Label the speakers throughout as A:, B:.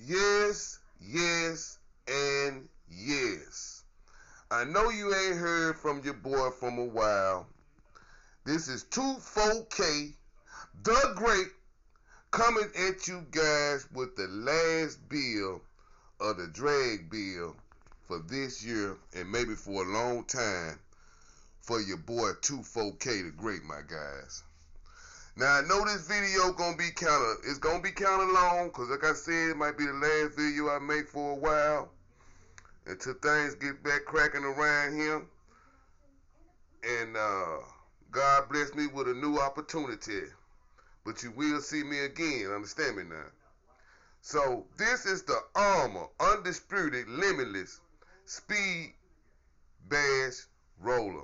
A: Yes, yes, and yes. I know you ain't heard from your boy from a while. This is 24K, the Great, coming at you guys with the last bill of the drag bill for this year and maybe for a long time for your boy 24K, the Great, my guys. Now I know this video gonna be kinda long, cause like I said, it might be the last video I make for a while until things get back cracking around here, and God bless me with a new opportunity. But you will see me again, understand me now. So this is the Arrma Undisputed Limitless Speed Bash Roller.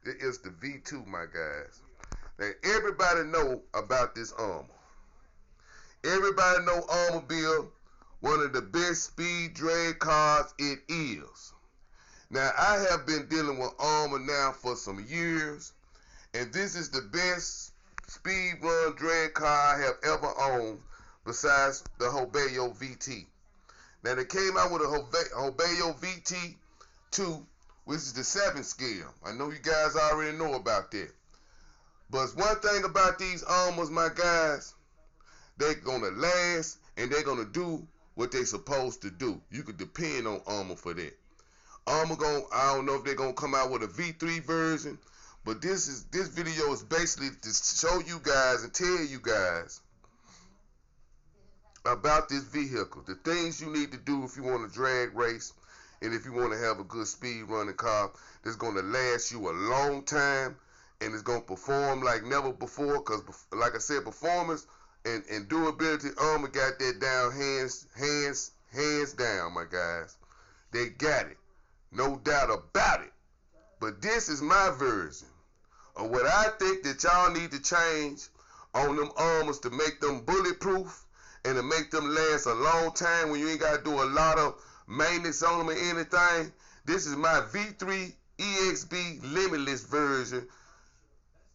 A: It is the V2, my guys. Now everybody know about this Arrma. Everybody know Arrma build one of the best speed drag cars it is. Now I have been dealing with Arrma now for some years, and this is the best speed run drag car I have ever owned besides the Hobeyo VT. Now they came out with a Hobeyo VT2, which is the 7 scale. I know you guys already know about that. But one thing about these Arrmas, my guys, they're gonna last and they're gonna do what they're supposed to do. You could depend on Arrma for that. I don't know if they're gonna come out with a V3 version, but this video is basically to show you guys and tell you guys about this vehicle, the things you need to do if you want to drag race, and if you want to have a good speed running car that's going to last you a long time, and it's going to perform like never before. Because like I said, performance and durability, Arrma got that down hands down, my guys. They got it, no doubt about it. But this is my version of what I think that y'all need to change on them Arrmas to make them bulletproof and to make them last a long time when you ain't got to do a lot of maintenance on them or anything. This is my V3 ExB Limitless version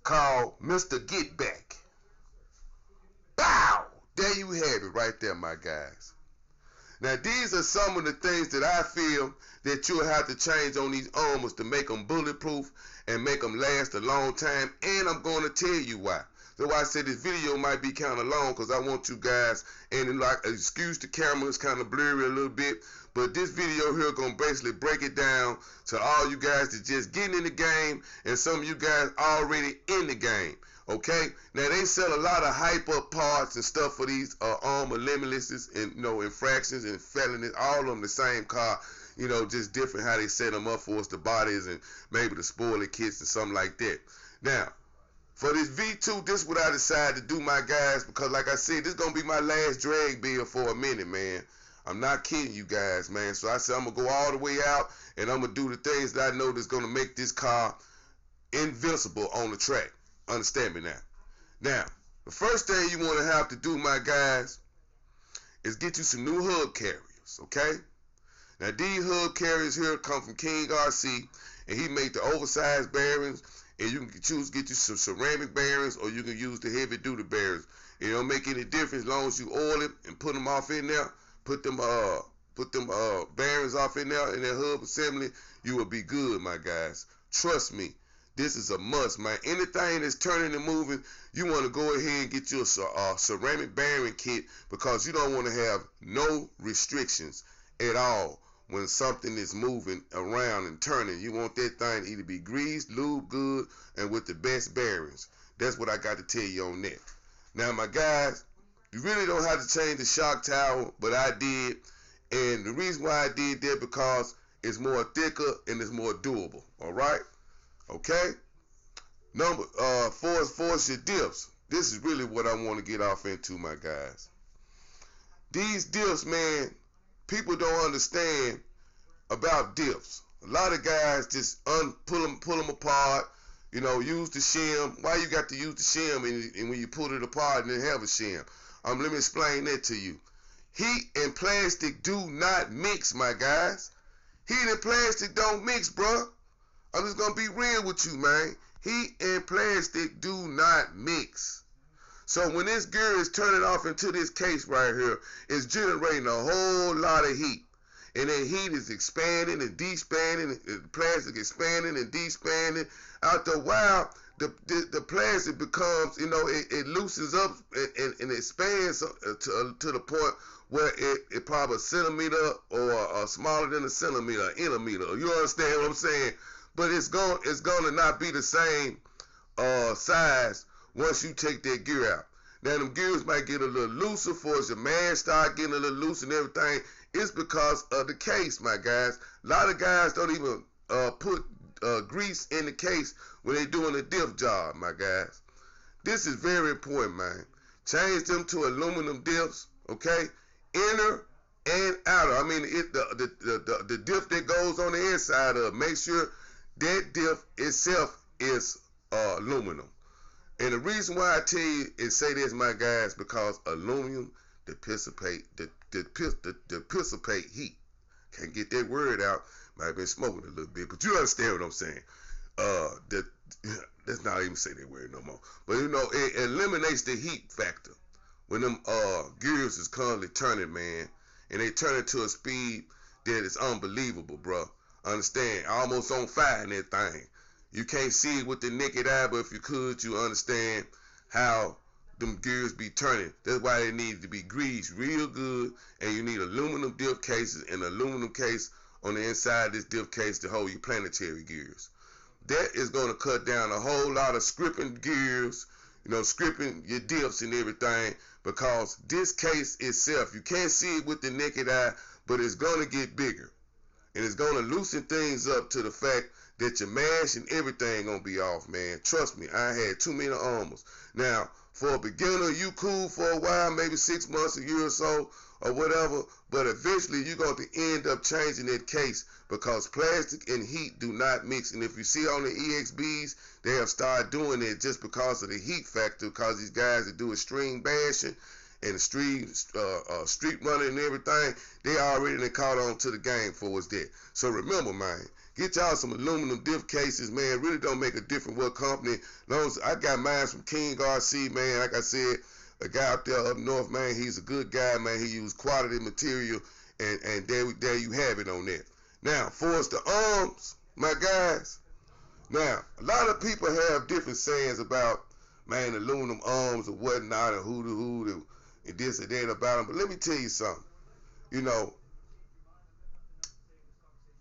A: called Mr.Get Back. Bow! There you have it right there, my guys. Now these are some of the things that I feel that you'll have to change on these Arrmas to make them bulletproof and make them last a long time, and I'm going to tell you why. That's why I said this video might be kind of long, because I want you guys, and like, excuse the camera, it's kind of blurry a little bit, but this video here going to basically break it down to all you guys that just getting in the game, and some of you guys already in the game. Okay, now they sell a lot of hype up parts and stuff for these Arrma Limitlesses, and infractions and felonies, all of them the same car, just different how they set them up for us, the bodies and maybe the spoiler kits and something like that. Now for this V2, this is what I decided to do, my guys, because like I said, this is going to be my last drag bill for a minute, man. I'm not kidding you guys, man. So I said I'm going to go all the way out, and I'm going to do the things that I know that's going to make this car invincible on the track. Understand me now. Now, the first thing you want to have to do, my guys, is get you some new hub carriers, okay? Now, these hub carriers here come from King RC, and he made the oversized bearings. And you can choose to get you some ceramic bearings, or you can use the heavy duty bearings. It don't make any difference as long as you oil it and put them off in there. Put them bearings off in there in that hub assembly. You will be good, my guys. Trust me, this is a must, man. Anything that's turning and moving, you want to go ahead and get you a ceramic bearing kit, because you don't want to have no restrictions at all. When something is moving around and turning, you want that thing to either be greased, lubed good, and with the best bearings. That's what I got to tell you on that. Now, my guys, you really don't have to change the shock tower, but I did. And the reason why I did that, because it's more thicker and it's more doable. All right? Okay? For your dips, this is really what I want to get off into, my guys. These dips, man, people don't understand about dips. A lot of guys just pull them apart, use the shim. Why you got to use the shim and when you pull it apart and then have a shim? Let me explain that to you. Heat and plastic do not mix, my guys. Heat and plastic don't mix, bro. I'm just going to be real with you, man. Heat and plastic do not mix. So when this gear is turning off into this case right here, it's generating a whole lot of heat. And that heat is expanding and despanding, the plastic expanding and despanding. After a while, the plastic becomes, it loosens up and expands to the point where it probably a centimeter or smaller than a centimeter, an millimeter. You understand what I'm saying? But it's gonna not be the same size once you take that gear out. Now them gears might get a little looser for as your mass start getting a little loose and everything. It's because of the case, my guys. A lot of guys don't even put grease in the case when they're doing a diff job, my guys. This is very important, man. Change them to aluminum diffs, okay? Inner and outer. I mean, the diff that goes on the inside of it. Make sure that diff itself is aluminum. And the reason why I tell you and say this, my guys, because aluminum dissipate heat. Can't get that word out. Might have been smoking a little bit, but you understand what I'm saying. Let's not even say that word no more. But it eliminates the heat factor when them gears is constantly turning, man, and they turn it to a speed that is unbelievable, bro. Understand? Almost on fire in that thing. You can't see it with the naked eye, but if you could, you understand how them gears be turning. That's why they need to be greased real good, and you need aluminum diff cases and aluminum case on the inside of this diff case to hold your planetary gears. That is going to cut down a whole lot of scripting gears, scripting your diffs and everything, because this case itself, you can't see it with the naked eye, but it's going to get bigger. And it's going to loosen things up to the fact that your mash and everything going to be off, man. Trust me, I had too many Arrmas. Now, for a beginner, you cool for a while, maybe 6 months, a year or so, or whatever, but eventually you're going to end up changing that case because plastic and heat do not mix. And if you see on the ExBs, they have started doing it just because of the heat factor, because these guys that do extreme bashing and street running and everything, they already caught on to the game for us there. So remember, man, get y'all some aluminum diff cases, man. Really don't make a difference what company. Long as I got mine from King RC, man. Like I said, a guy up there up north, man, he's a good guy, man. He used quality material, and there you have it on that. Now, for us the arms, my guys. Now, a lot of people have different sayings about, man, aluminum arms or whatnot, and who and this and that about them. But let me tell you something.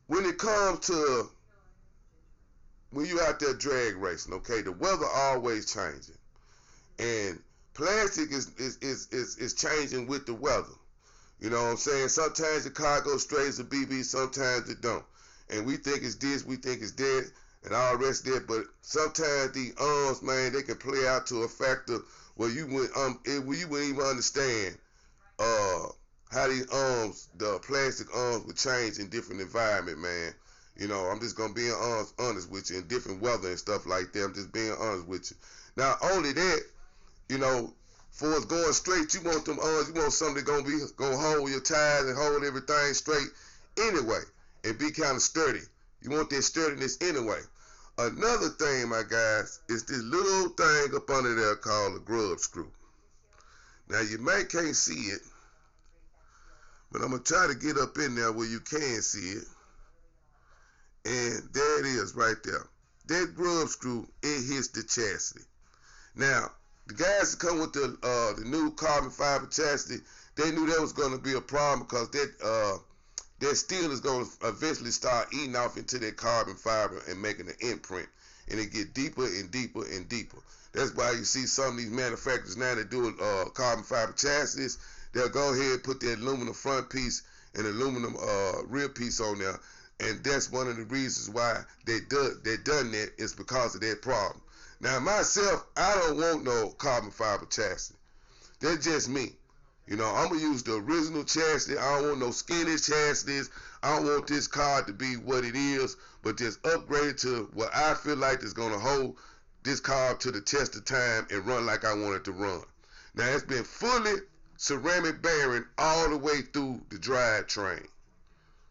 A: When it comes to when you out there drag racing, okay, the weather always changing, and plastic is changing with the weather. You know what I'm saying? Sometimes the car goes straight as a BB, sometimes it don't. And we think it's this, we think it's that, and all the rest of that. But sometimes the arms, man, they can play out to a factor where you wouldn't even understand how these arms, the plastic arms, would change in different environment, man. I'm just gonna be honest with you, in different weather and stuff like that. I'm just being honest with you. Not only that, for us going straight, you want them arms, you want something that's gonna hold your tires and hold everything straight anyway, and be kind of sturdy. You want that sturdiness anyway. Another thing, my guys, is this little thing up under there called a grub screw. Now you can't see it, but I'm gonna try to get up in there where you can see it. And there it is right there. That grub screw, it hits the chassis. Now, the guys that come with the new carbon fiber chassis, they knew that was going to be a problem because that steel is going to eventually start eating off into that carbon fiber and making an imprint. And it get deeper and deeper and deeper. That's why you see some of these manufacturers now that do carbon fiber chassis, they'll go ahead and put that aluminum front piece and aluminum rear piece on there. And that's one of the reasons why they done that, is because of that problem. Now myself, I don't want no carbon fiber chassis. That's just me. I'm going to use the original chassis. I don't want no skinny chassis. I don't want this car to be what it is, but just upgrade it to what I feel like is going to hold this car to the test of time and run like I want it to run. Now it's been fully ceramic bearing all the way through the drivetrain.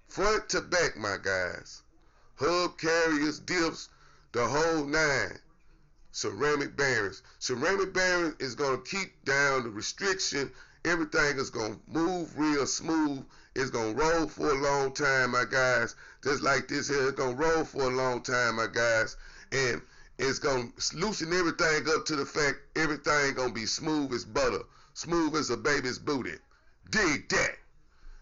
A: Front to back, my guys. Hub carriers, diffs, the whole nine. ceramic bearings. Ceramic bearings is going to keep down the restriction. Everything is going to move real smooth. It's going to roll for a long time, my guys. Just like this here, it's going to roll for a long time, my guys. And it's going to loosen everything up to the fact everything going to be smooth as butter. Smooth as a baby's booty. Dig that.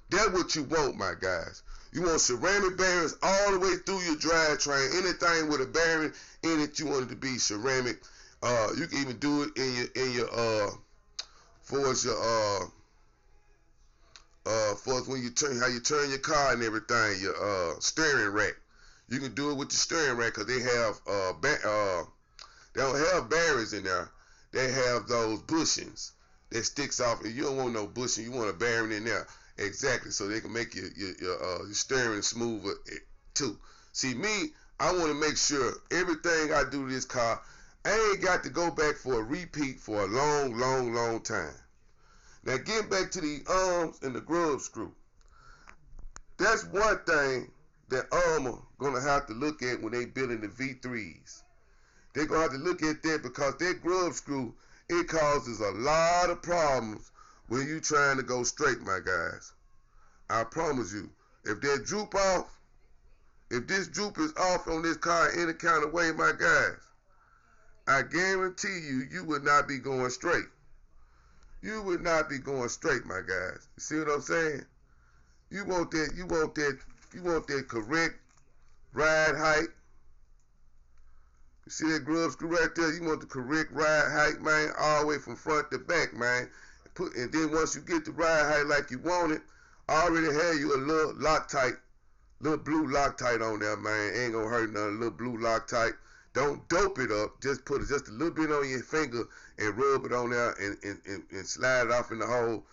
A: That's what you want, my guys. You want ceramic bearings all the way through your drivetrain. Anything with a bearing in it, you want it to be ceramic. You can even do it in your for when you turn, how you turn your car and everything, your steering rack. You can do it with the steering rack because they have they don't have bearings in there. They have those bushings that sticks off. You don't want no bushing. You want a bearing in there. Exactly, so they can make your steering smoother too. See, me, I want to make sure everything I do to this car, I ain't got to go back for a repeat for a long time. Now, getting back to the arms and the grub screw, that's one thing that Arrma gonna have to look at when they building the V3s. They're gonna have to look at that because that grub screw, it causes a lot of problems when you trying to go straight, my guys. I promise you, if that droop off, if this droop is off on this car any kind of way, my guys, I guarantee you, you would not be going straight. You would not be going straight, my guys. You see what I'm saying? You want that correct ride height. You see that grub screw right there? You want the correct ride height, man, all the way from front to back, man. And then once you get the ride height like you want it, I already have you a little Loctite, little blue Loctite on there, man. Ain't gonna hurt nothing. A little blue Loctite. Don't dope it up. Just put it just a little bit on your finger and rub it on there and slide it off in the hole.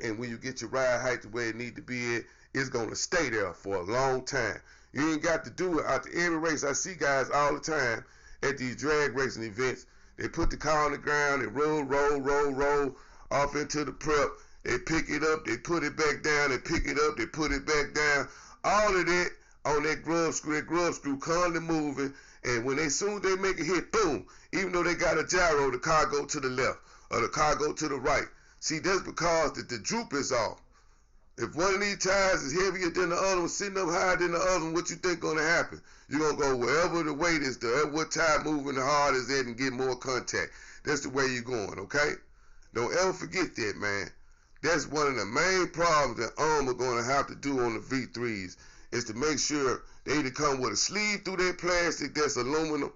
A: And when you get your ride height the way it need to be, it's gonna stay there for a long time. You ain't got to do it after every race. I see guys all the time at these drag racing events. They put the car on the ground and roll off into the prep. They pick it up, they put it back down, they pick it up, they put it back down. All of that on that grub screw constantly moving. And when soon as they make a hit, boom, even though they got a gyro, the car go to the left or the car go to the right. See, that's because the droop is off. If one of these tires is heavier than the other one, sitting up higher than the other one, what you think gonna happen? You're gonna go wherever the weight is, what tire moving the hardest at and get more contact. That's the way you're going, okay? Don't ever forget that, man. That's one of the main problems that Arrma gonna have to do on the V3s is to make sure they either come with a sleeve through their plastic that's aluminum,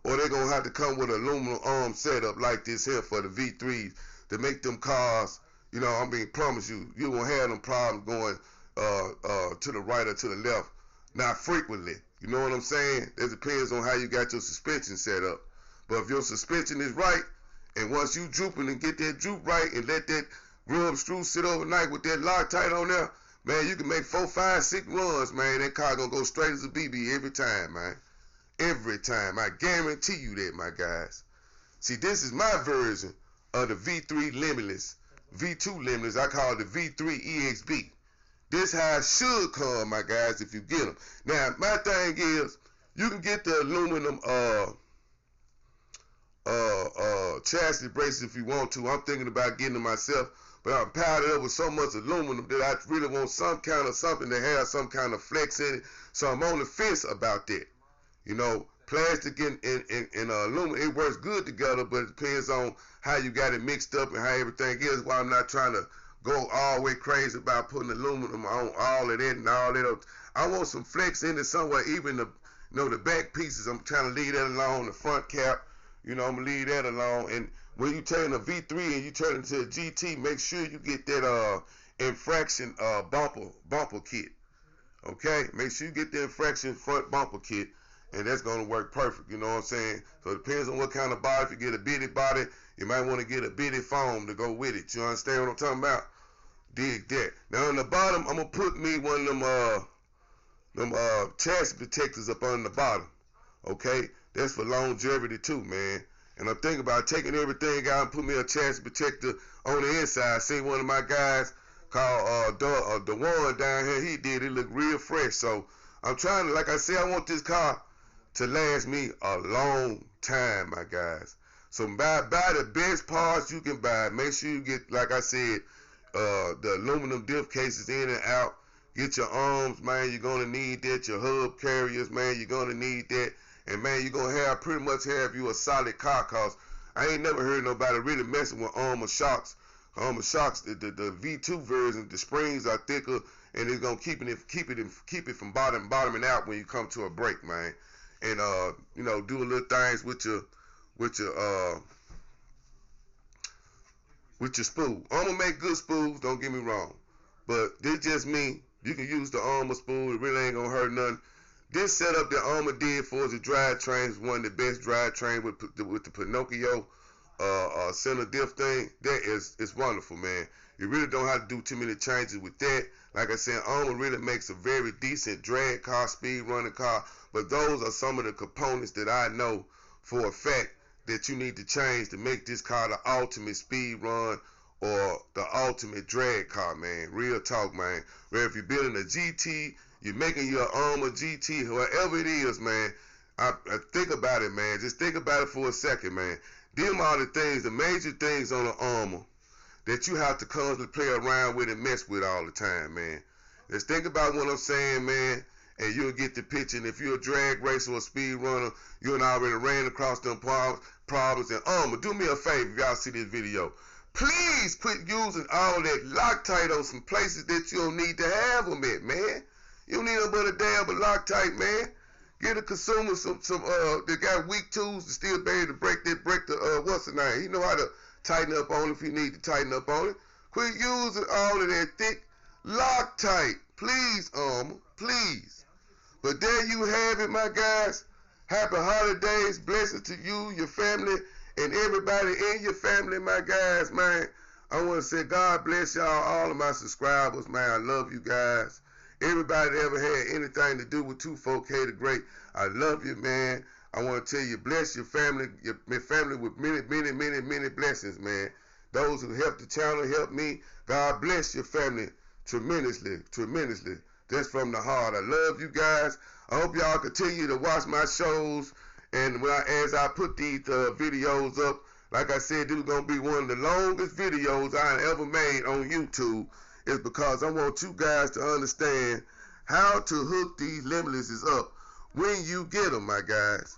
A: or they're gonna have to come with an aluminum arm setup like this here for the V3s to make them cars. You know, I mean, promise you, you won't have them problems going to the right or to the left. Not frequently. You know what I'm saying? It depends on how you got your suspension set up. But if your suspension is right, and once you drooping and get that droop right and let that grub screw sit overnight with that Loctite on there, man, you can make 4, 5, 6 runs, man. That car gonna go straight as a BB every time, man. Every time. I guarantee you that, my guys. See, this is my version of the V3 Limitless. V2 Limitless, I call it the V3 ExB. This how it should come, my guys, if you get them. Now, my thing is, you can get the aluminum chassis braces if you want to. I'm thinking about getting them myself, but I'm powdered up with so much aluminum that I really want some kind of something that has some kind of flex in it. So I'm on the fence about that. You know, plastic and aluminum, it works good together, but it depends on how you got it mixed up and how everything is. Why I'm not trying to go all the way crazy about putting aluminum on all of that and all that. I want some flex in it somewhere, even the back pieces. I'm trying to leave that alone, the front cap. You know, I'm gonna leave that alone. And when you turn a V3 and you turn it into a GT, make sure you get that infraction bumper kit. Okay, make sure you get the infraction front bumper kit, and that's gonna work perfect. You know what I'm saying? So it depends on what kind of body. If you get a bitty body, you might want to get a bitty foam to go with it. You understand what I'm talking about? Dig that. Now on the bottom, I'm gonna put me one of them chassis protectors up on the bottom. Okay, that's for longevity too, man. And I'm thinking about taking everything out and put me a chassis protector on the inside. I seen one of my guys called Dewan down here. He did. It looked real fresh. So I'm trying to, like I said, I want this car to last me a long time, my guys. So buy the best parts you can buy. Make sure you get, like I said, the aluminum diff cases in and out. Get your arms, man, you're going to need that. Your hub carriers, man, you're going to need that. And, man, you're going to pretty much have you a solid car, cause I ain't never heard nobody really messing with Arrma shocks. Arrma shocks, the V2 version, the springs are thicker, and it's going to keep it from bottoming out when you come to a break, man. And, you know, do a little things with your spool. Arrma make good spools, don't get me wrong. But this just me. You can use the Arrma spool. It really ain't gonna hurt nothing. This setup that Arrma did for us, the drivetrain, is one of the best drivetrain with the Pinocchio center diff thing. That is wonderful, man. You really don't have to do too many changes with that. Like I said, Arrma really makes a very decent drag car, speed running car. But those are some of the components that I know for a fact that you need to change to make this car the ultimate speed run or the ultimate drag car, man. Real talk, man. Where if you're building a GT, you're making your Arrma GT, whatever it is, man, I think about it, man. Just think about it for a second, man. Them are the things, the major things on the Arrma that you have to constantly play around with and mess with all the time, man. Just think about what I'm saying, man, and you'll get the picture. And if you're a drag racer or a speed runner, you and already ran across them problems. And Arrma, do me a favor if y'all see this video. Please quit using all that Loctite on some places that you don't need to have them at, man. You don't need them but a damn Loctite, man. Get a consumer some that got weak tools to still be able to break the what's the name? You know how to tighten up on it if you need to tighten up on it. Quit using all of that thick Loctite, please, Arrma, please. But there you have it, my guys. Happy holidays, blessings to you, your family, and everybody in your family, my guys, man. I want to say God bless y'all, all of my subscribers, man. I love you guys. Everybody that ever had anything to do with 24K the Great, I love you, man. I want to tell you, bless your family with many, many, many, many blessings, man. Those who helped the channel, help me. God bless your family tremendously, tremendously. That's from the heart. I love you guys. I hope y'all continue to watch my shows. And as I put these videos up, like I said, this is going to be one of the longest videos I ever made on YouTube. Is because I want you guys to understand how to hook these Limitlesses up when you get them, my guys.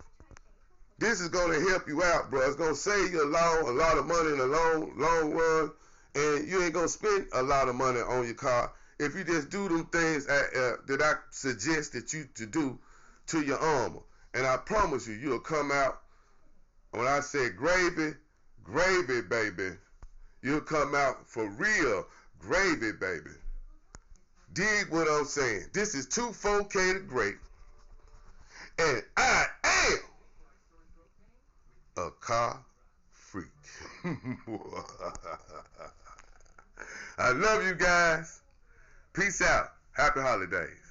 A: This is going to help you out, bro. It's going to save you a lot of money in the long run, and you ain't going to spend a lot of money on your car if you just do them things that I suggest that you to do to your Arrma. And I promise you, you'll come out, when I say gravy, gravy, baby, you'll come out for real. Gravy, baby. Dig what I'm saying. This is 24K the Great. And I am a car freak. I love you guys. Peace out. Happy holidays.